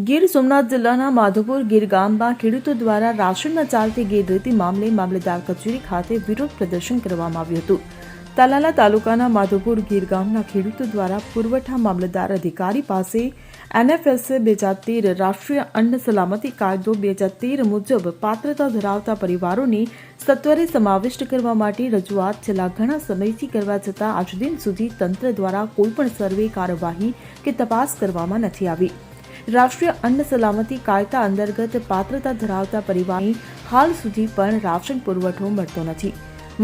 ગીર સોમનાથ જિલ્લાના માધવપુર ગીર ગામમાં ખેડૂતો દ્વારા રાશનમાં ચાલતી ગેરરીતિ મામલે મામલતદાર કચેરી ખાતે વિરોધ પ્રદર્શન કરવામાં આવ્યું હતું. તાલાલા તાલુકાના માધવપુર ગીર ગામના ખેડૂતો દ્વારા પુરવઠા મામલતદાર અધિકારી પાસે NFSA 2013 રાષ્ટ્રીય અન્ન સલામતી કાયદો 2013 મુજબ પાત્રતા ધરાવતા પરિવારોને સત્વરે સમાવિષ્ટ કરવા માટે રજૂઆત છેલ્લા ઘણા સમયથી કરવા છતાં આજ દિન સુધી તંત્ર દ્વારા કોઈપણ સર્વે કાર્યવાહી કે તપાસ કરવામાં નથી આવી. રાષ્ટ્રીય અન્ન સલામતી કાયદા અંતર્ગત પાત્રતા ધરાવતા પરિવારને હાલ સુધી પણ રાશન પુરવઠો મળતો નથી.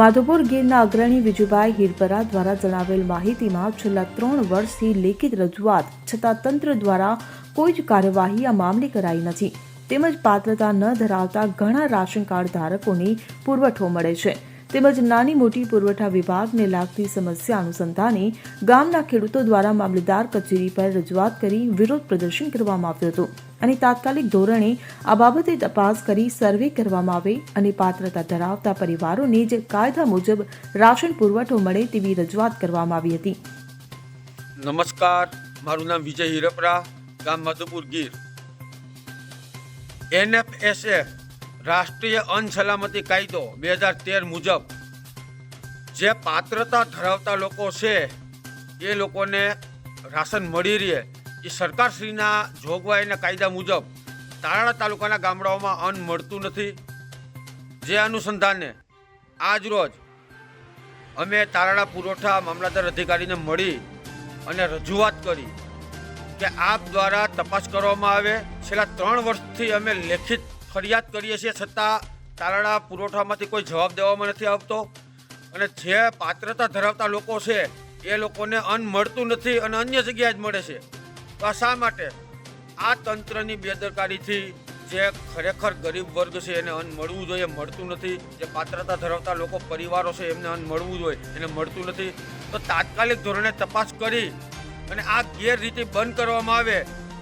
માધવપુર ગીરના અગ્રણી વિજુભાઈ હિરપરા દ્વારા જણાવેલ માહિતીમાં છેલ્લા 3 વર્ષથી લેખિત રજૂઆત છતાં તંત્ર દ્વારા કોઈ જ કાર્યવાહી આ મામલે કરાઈ નથી. તેમજ પાત્રતા ન ધરાવતા ઘણા રાશન કાર્ડ ધારકોને પુરવઠો મળે છે. તેમજ નાની મોટી પુરવઠા વિભાગને લાગતી સમસ્યા અનુસંધાને ગામના ખેડૂતો દ્વારા મામલતદાર કચેરી પર રજૂઆત કરી વિરોધ પ્રદર્શન કરવામાં આવ્યું હતું અને તાત્કાલિક ધોરણે આ બાબતે તપાસ કરી સર્વે કરવામાં આવે અને પાત્રતા ધરાવતા પરિવારોને જ કાયદા મુજબ રાશન પુરવઠો મળે તેવી રજૂઆત કરવામાં આવી હતી. નમસ્કાર, મારું નામ વિજય હિરપરા, ગામ માધવપુર ગીર. NFSA રાષ્ટ્રીય અન્ન સલામતી કાયદો 2013 મુજબ જે પાત્રતા ધરાવતા લોકો છે એ લોકોને રાશન મળી રહે એ સરકારશ્રીના જોગવાઈના કાયદા મુજબ તાલાળા તાલુકાના ગામડાઓમાં અન્ન મળતું નથી. જે અનુસંધાને આજ રોજ અમે તાલાળા પુરવઠા મામલતદાર અધિકારીને મળી અને રજૂઆત કરી કે આપ દ્વારા તપાસ કરવામાં આવે. છેલ્લા 3 વર્ષથી અમે લેખિત ફરિયાદ કરીએ છીએ છતાં તાલાળા પુરવઠામાંથી કોઈ જવાબ દેવામાં નથી આવતો અને જે પાત્રતા ધરાવતા લોકો છે એ લોકોને અન્ન મળતું નથી અને અન્ય જગ્યાએ જ મળે છે. તો આ શા માટે? આ તંત્રની બેદરકારીથી જે ખરેખર ગરીબ વર્ગ છે એને અન્ન મળવું જોઈએ, મળતું નથી. જે પાત્રતા ધરાવતા લોકો પરિવારો છે એમને અન્ન મળવું જોઈએ, એને મળતું નથી. તો તાત્કાલિક ધોરણે તપાસ કરી અને આ ગેરરીતિ બંધ કરવામાં આવે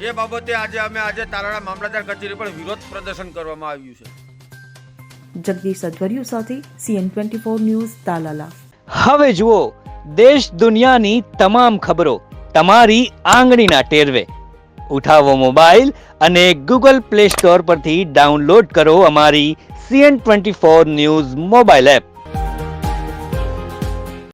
એ બાબતે આજે તાલાળા મામલતદાર કચેરી પર વિરોધ પ્રદર્શન કરવામાં આવ્યું છે. જગદીશ અધવરિયો સાથે CN24 ન્યૂઝ તાલાલા. હવે જુઓ દેશ દુનિયાની તમામ ખબરો તમારી આંગળીના ટેરવે. ઉઠાવો મોબાઈલ અને Google Play Store પરથી ડાઉનલોડ કરો અમારી CN24 ન્યૂઝ મોબાઈલ એપ.